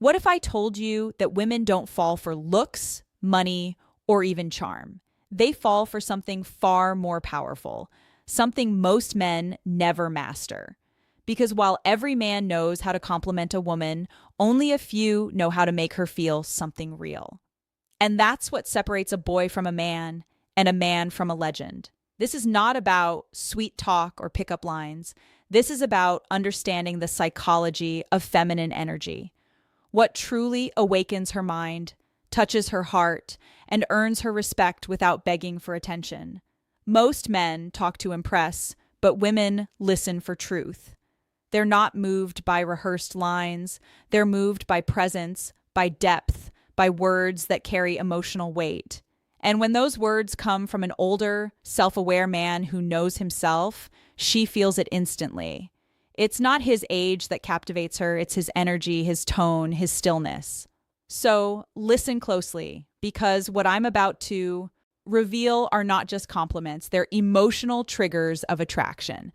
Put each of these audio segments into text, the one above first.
What if I told you that women don't fall for looks, money, or even charm? They fall for something far more powerful, something most men never master. Because while every man knows how to compliment a woman, only a few know how to make her feel something real. And that's what separates a boy from a man and a man from a legend. This is not about sweet talk or pickup lines. This is about understanding the psychology of feminine energy. What truly awakens her mind, touches her heart, and earns her respect without begging for attention. Most men talk to impress, but women listen for truth. They're not moved by rehearsed lines. They're moved by presence, by depth, by words that carry emotional weight. And when those words come from an older, self-aware man who knows himself, she feels it instantly. It's not his age that captivates her, it's his energy, his tone, his stillness. So listen closely, because what I'm about to reveal are not just compliments, they're emotional triggers of attraction.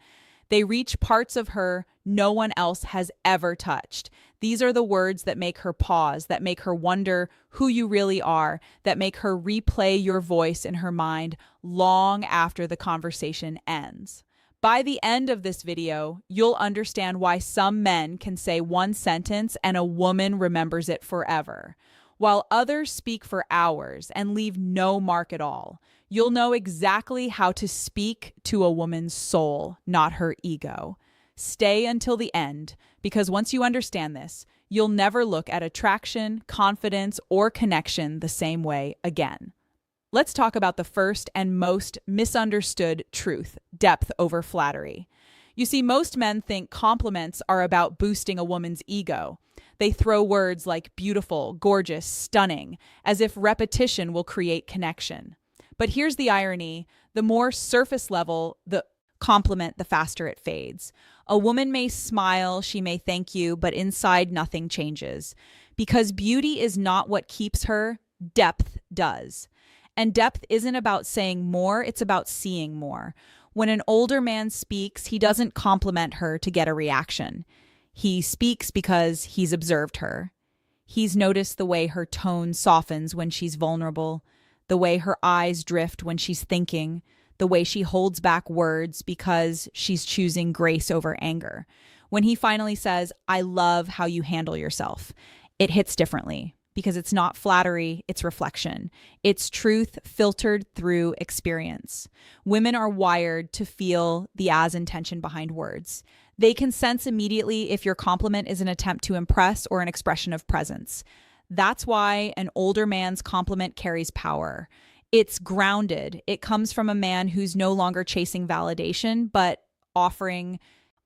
They reach parts of her no one else has ever touched. These are the words that make her pause, that make her wonder who you really are, that make her replay your voice in her mind long after the conversation ends. By the end of this video, you'll understand why some men can say one sentence and a woman remembers it forever, while others speak for hours and leave no mark at all. You'll know exactly how to speak to a woman's soul, not her ego. Stay until the end, because once you understand this, you'll never look at attraction, confidence, or connection the same way again. Let's talk about the first and most misunderstood truth: depth over flattery. You see, most men think compliments are about boosting a woman's ego. They throw words like beautiful, gorgeous, stunning, as if repetition will create connection. But here's the irony: the more surface level the compliment, the faster it fades. A woman may smile, she may thank you, but inside nothing changes. Because beauty is not what keeps her, depth does. And depth isn't about saying more, it's about seeing more. When an older man speaks, he doesn't compliment her to get a reaction. He speaks because he's observed her. He's noticed the way her tone softens when she's vulnerable, the way her eyes drift when she's thinking, the way she holds back words because she's choosing grace over anger. When he finally says, "I love how you handle yourself," it hits differently because it's not flattery, it's reflection. It's truth filtered through experience. Women are wired to feel the as intention behind words. They can sense immediately if your compliment is an attempt to impress or an expression of presence. That's why an older man's compliment carries power. It's grounded. It comes from a man who's no longer chasing validation, but offering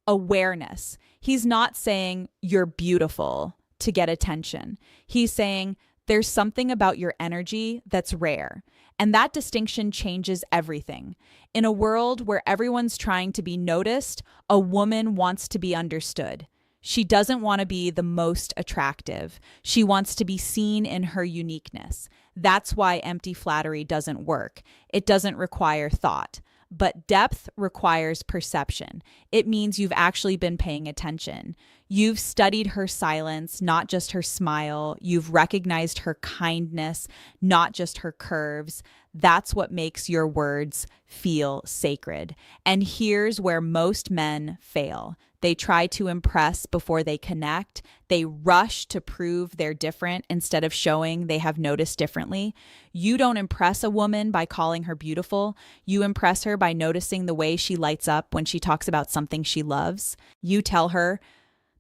awareness. He's not saying "you're beautiful" to get attention. He's saying there's something about your energy that's rare. And that distinction changes everything. In a world where everyone's trying to be noticed, a woman wants to be understood. She doesn't want to be the most attractive. She wants to be seen in her uniqueness. That's why empty flattery doesn't work. It doesn't require thought. But depth requires perception. It means you've actually been paying attention. You've studied her silence, not just her smile. You've recognized her kindness, not just her curves. That's what makes your words feel sacred. And here's where most men fail. They try to impress before they connect. They rush to prove they're different instead of showing they have noticed differently. You don't impress a woman by calling her beautiful. You impress her by noticing the way she lights up when she talks about something she loves. You tell her,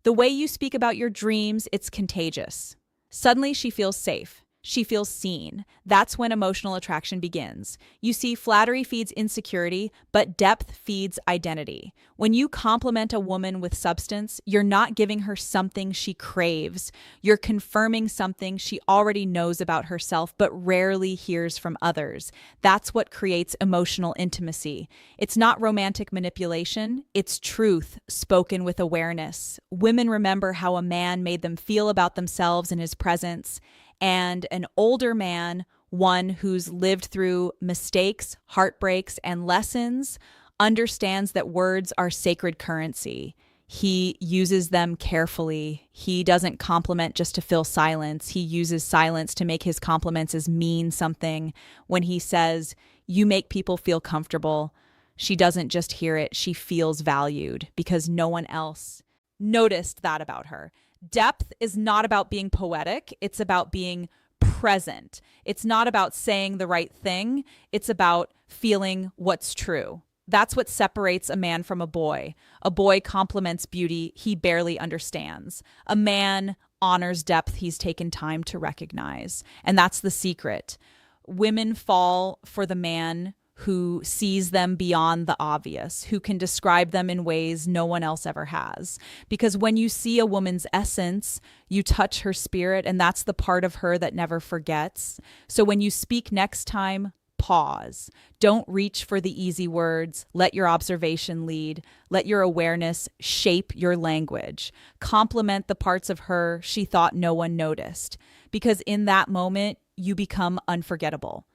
"The way you speak about your dreams, it's contagious." Suddenly she feels safe. She feels seen. That's when emotional attraction begins. You see, flattery feeds insecurity, but depth feeds identity. When you compliment a woman with substance, you're not giving her something she craves. You're confirming something she already knows about herself, but rarely hears from others. That's what creates emotional intimacy. It's not romantic manipulation. It's truth spoken with awareness. Women remember how a man made them feel about themselves in his presence. And an older man, one who's lived through mistakes, heartbreaks, and lessons, understands that words are sacred currency. He uses them carefully. He doesn't compliment just to fill silence. He uses silence to make his compliments as mean something. When he says, "You make people feel comfortable," she doesn't just hear it, she feels valued because no one else noticed that about her. Depth is not about being poetic, it's about being present. It's not about saying the right thing, it's about feeling what's true. That's what separates a man from a boy. A boy compliments beauty he barely understands. A man honors depth he's taken time to recognize. And that's the secret. Women fall for the man who sees them beyond the obvious, who can describe them in ways no one else ever has. Because when you see a woman's essence, you touch her spirit, and that's the part of her that never forgets. So when you speak next time, pause. Don't reach for the easy words. Let your observation lead. Let your awareness shape your language. Compliment the parts of her she thought no one noticed. Because in that moment, you become unforgettable.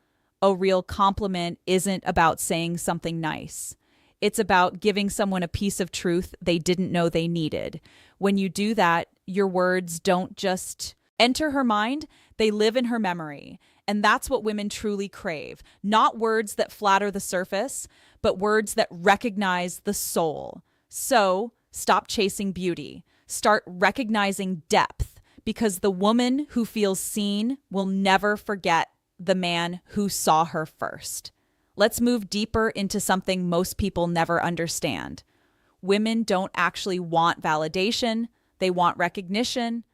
A real compliment isn't about saying something nice. It's about giving someone a piece of truth they didn't know they needed. When you do that, your words don't just enter her mind, they live in her memory. And that's what women truly crave. Not words that flatter the surface, but words that recognize the soul. So stop chasing beauty. Start recognizing depth, because the woman who feels seen will never forget the man who saw her first. Let's move deeper into something most people never understand. Women don't actually want validation, they want recognition.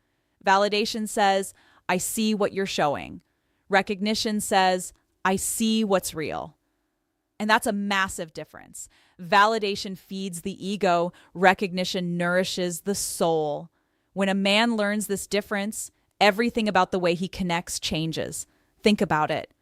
Validation says, "I see what you're showing." Recognition says, "I see what's real." And that's a massive difference. Validation feeds the ego, recognition nourishes the soul. When a man learns this difference, everything about the way he connects changes. Think about it.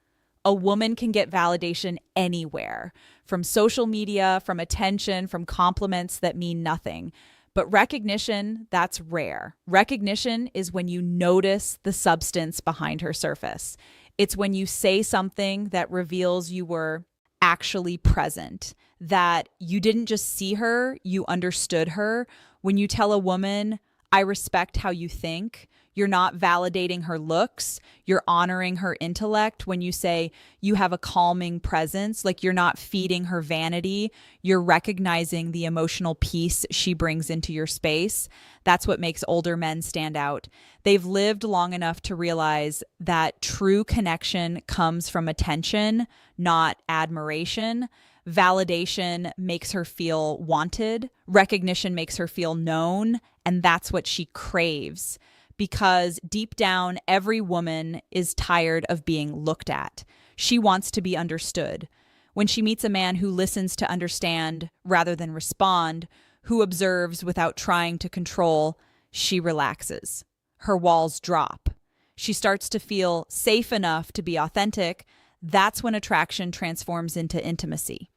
A woman can get validation anywhere, from social media, from attention, from compliments that mean nothing. But recognition, that's rare. Recognition is when you notice the substance behind her surface. It's when you say something that reveals you were actually present, that you didn't just see her, you understood her. When you tell a woman, "I respect how you think," you're not validating her looks, you're honoring her intellect. When you say you have a calming presence, like you're not feeding her vanity, you're recognizing the emotional peace she brings into your space. That's what makes older men stand out. They've lived long enough to realize that true connection comes from attention, not admiration. Validation makes her feel wanted. Recognition makes her feel known. And that's what she craves. Because deep down, every woman is tired of being looked at. She wants to be understood. When she meets a man who listens to understand rather than respond, who observes without trying to control, she relaxes. Her walls drop. She starts to feel safe enough to be authentic. That's when attraction transforms into intimacy.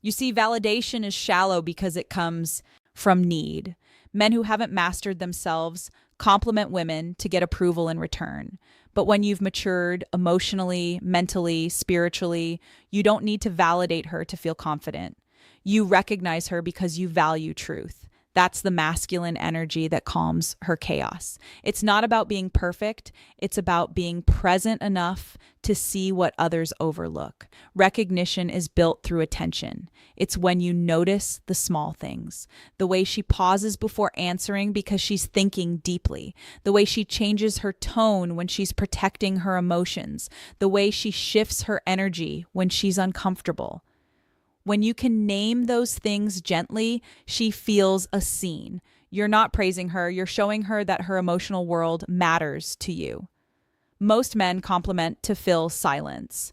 You see, validation is shallow because it comes from need. Men who haven't mastered themselves compliment women to get approval in return. But when you've matured emotionally, mentally, spiritually, you don't need to validate her to feel confident. You recognize her because you value truth. That's the masculine energy that calms her chaos. It's not about being perfect. It's about being present enough to see what others overlook. Recognition is built through attention. It's when you notice the small things. The way she pauses before answering because she's thinking deeply. The way she changes her tone when she's protecting her emotions. The way she shifts her energy when she's uncomfortable. When you can name those things gently, she feels a scene. You're not praising her, you're showing her that her emotional world matters to you. Most men compliment to fill silence.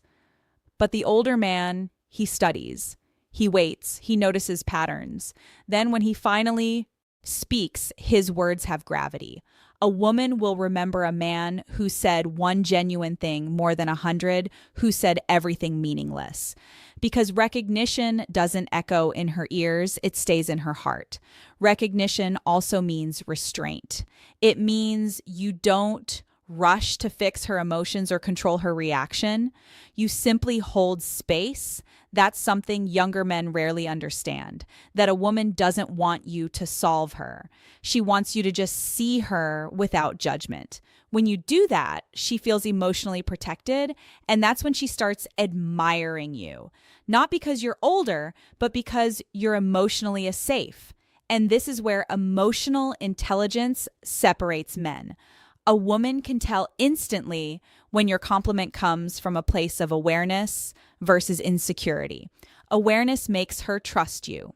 But the older man, he studies, he waits, he notices patterns. Then when he finally speaks, his words have gravity. A woman will remember a man who said one genuine thing more than 100 who said everything meaningless. Because recognition doesn't echo in her ears, it stays in her heart. Recognition also means restraint. It means you don't rush to fix her emotions or control her reaction. You simply hold space. That's something younger men rarely understand, that a woman doesn't want you to solve her. She wants you to just see her without judgment. When you do that, she feels emotionally protected, and that's when she starts admiring you. Not because you're older, but because you're emotionally safe. And this is where emotional intelligence separates men. A woman can tell instantly when your compliment comes from a place of awareness versus insecurity. Awareness makes her trust you.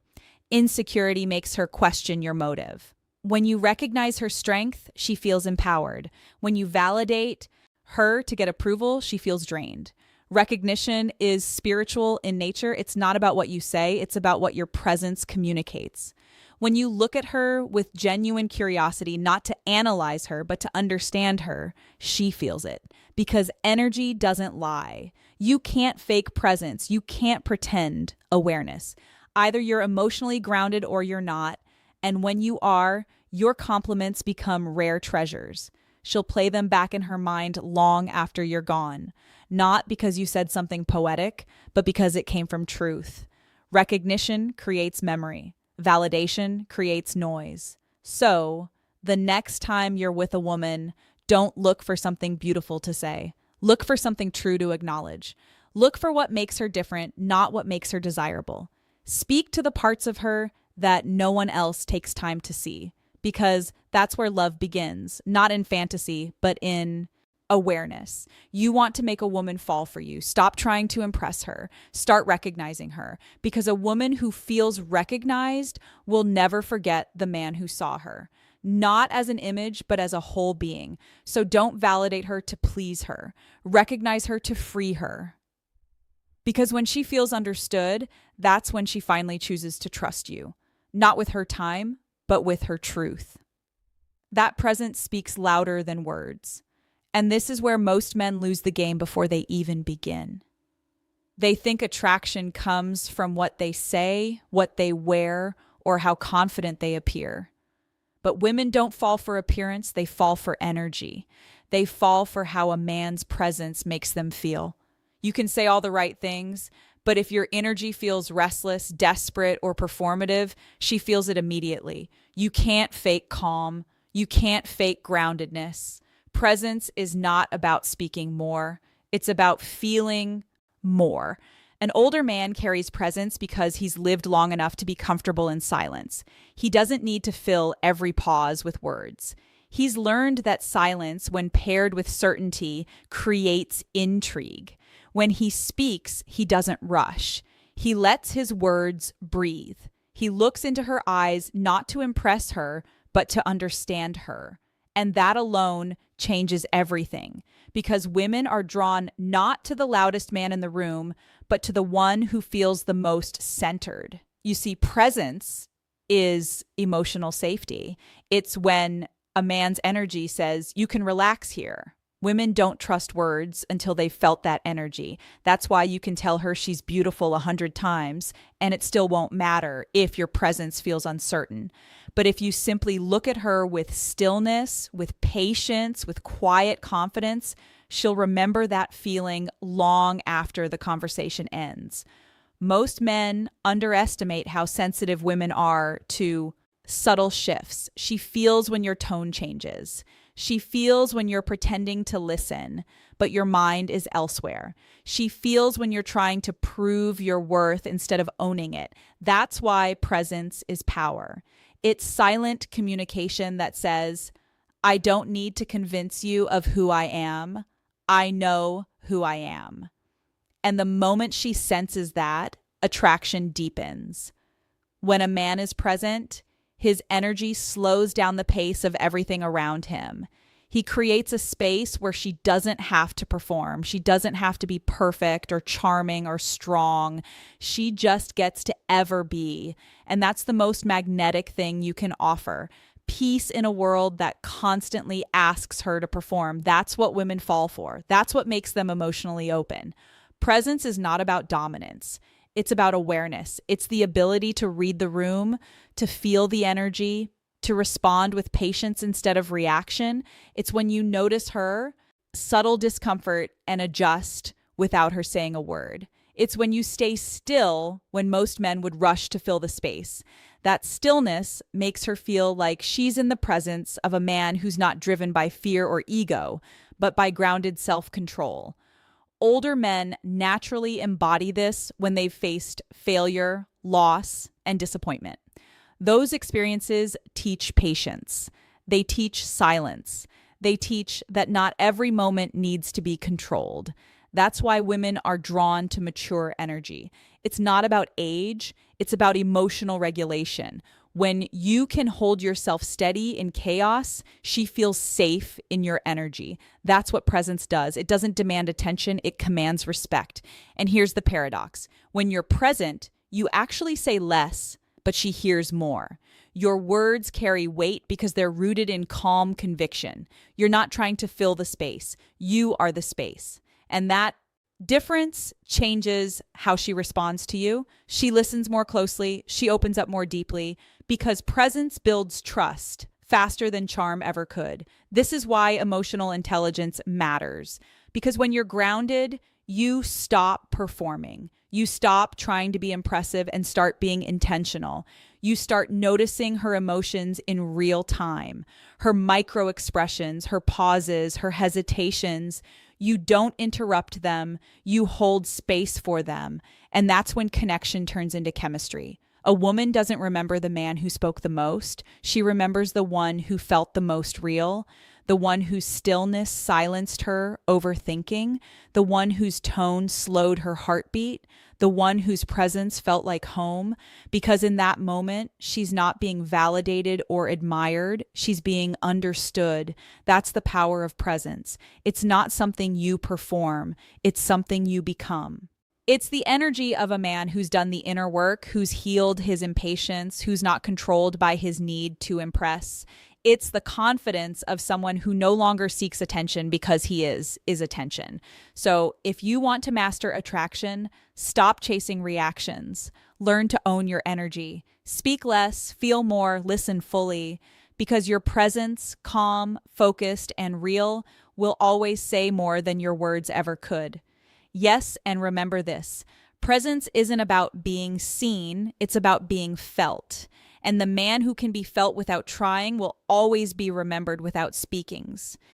Insecurity makes her question your motive. When you recognize her strength, she feels empowered. When you validate her to get approval, she feels drained. Recognition is spiritual in nature. It's not about what you say, it's about what your presence communicates. When you look at her with genuine curiosity, not to analyze her, but to understand her, she feels it. Because energy doesn't lie. You can't fake presence. You can't pretend awareness. Either you're emotionally grounded or you're not. And when you are, your compliments become rare treasures. She'll play them back in her mind long after you're gone. Not because you said something poetic, but because it came from truth. Recognition creates memory. Validation creates noise. So, the next time you're with a woman, don't look for something beautiful to say. Look for something true to acknowledge. Look for what makes her different, not what makes her desirable. Speak to the parts of her that no one else takes time to see, because that's where love begins, not in fantasy, but in awareness. You want to make a woman fall for you. Stop trying to impress her. Start recognizing her, because a woman who feels recognized will never forget the man who saw her, not as an image, but as a whole being. So don't validate her to please her. Recognize her to free her. Because when she feels understood, that's when she finally chooses to trust you, not with her time, but with her truth. That presence speaks louder than words. And this is where most men lose the game before they even begin. They think attraction comes from what they say, what they wear, or how confident they appear. But women don't fall for appearance, they fall for energy. They fall for how a man's presence makes them feel. You can say all the right things, but if your energy feels restless, desperate, or performative, she feels it immediately. You can't fake calm. You can't fake groundedness. Presence is not about speaking more. It's about feeling more. An older man carries presence because he's lived long enough to be comfortable in silence. He doesn't need to fill every pause with words. He's learned that silence, when paired with certainty, creates intrigue. When he speaks, he doesn't rush. He lets his words breathe. He looks into her eyes not to impress her, but to understand her. And that alone changes everything, because women are drawn not to the loudest man in the room, but to the one who feels the most centered. You see, presence is emotional safety. It's when a man's energy says, you can relax here. Women don't trust words until they've felt that energy. That's why you can tell her she's beautiful 100 times and it still won't matter if your presence feels uncertain. But if you simply look at her with stillness, with patience, with quiet confidence, she'll remember that feeling long after the conversation ends. Most men underestimate how sensitive women are to subtle shifts. She feels when your tone changes. She feels when you're pretending to listen, but your mind is elsewhere. She feels when you're trying to prove your worth instead of owning it. That's why presence is power. It's silent communication that says, I don't need to convince you of who I am. I know who I am. And the moment she senses that, attraction deepens. When a man is present, his energy slows down the pace of everything around him. He creates a space where she doesn't have to perform. She doesn't have to be perfect or charming or strong. She just gets to ever be. And that's the most magnetic thing you can offer. Peace in a world that constantly asks her to perform. That's what women fall for. That's what makes them emotionally open. Presence is not about dominance. It's about awareness. It's the ability to read the room, to feel the energy, to respond with patience instead of reaction. It's when you notice her subtle discomfort and adjust without her saying a word. It's when you stay still when most men would rush to fill the space. That stillness makes her feel like she's in the presence of a man who's not driven by fear or ego, but by grounded self-control. Older men naturally embody this when they've faced failure, loss, and disappointment. Those experiences teach patience. They teach silence. They teach that not every moment needs to be controlled. That's why women are drawn to mature energy. It's not about age, it's about emotional regulation. When you can hold yourself steady in chaos, she feels safe in your energy. That's what presence does. It doesn't demand attention, it commands respect. And here's the paradox. When you're present, you actually say less, but she hears more. Your words carry weight because they're rooted in calm conviction. You're not trying to fill the space. You are the space. And that difference changes how she responds to you. She listens more closely. She opens up more deeply because presence builds trust faster than charm ever could. This is why emotional intelligence matters. Because when you're grounded, you stop performing. You stop trying to be impressive and start being intentional. You start noticing her emotions in real time, her micro expressions, her pauses, her hesitations. You don't interrupt them. You hold space for them. And that's when connection turns into chemistry. A woman doesn't remember the man who spoke the most. She remembers the one who felt the most real, the one whose stillness silenced her overthinking, the one whose tone slowed her heartbeat, the one whose presence felt like home, because in that moment, she's not being validated or admired, she's being understood. That's the power of presence. It's not something you perform, it's something you become. It's the energy of a man who's done the inner work, who's healed his impatience, who's not controlled by his need to impress. It's the confidence of someone who no longer seeks attention because he is attention. So if you want to master attraction, stop chasing reactions. Learn to own your energy. Speak less, feel more, listen fully, because your presence, calm, focused, and real, will always say more than your words ever could. Yes, and remember this. Presence isn't about being seen, it's about being felt. And the man who can be felt without trying will always be remembered without speakings.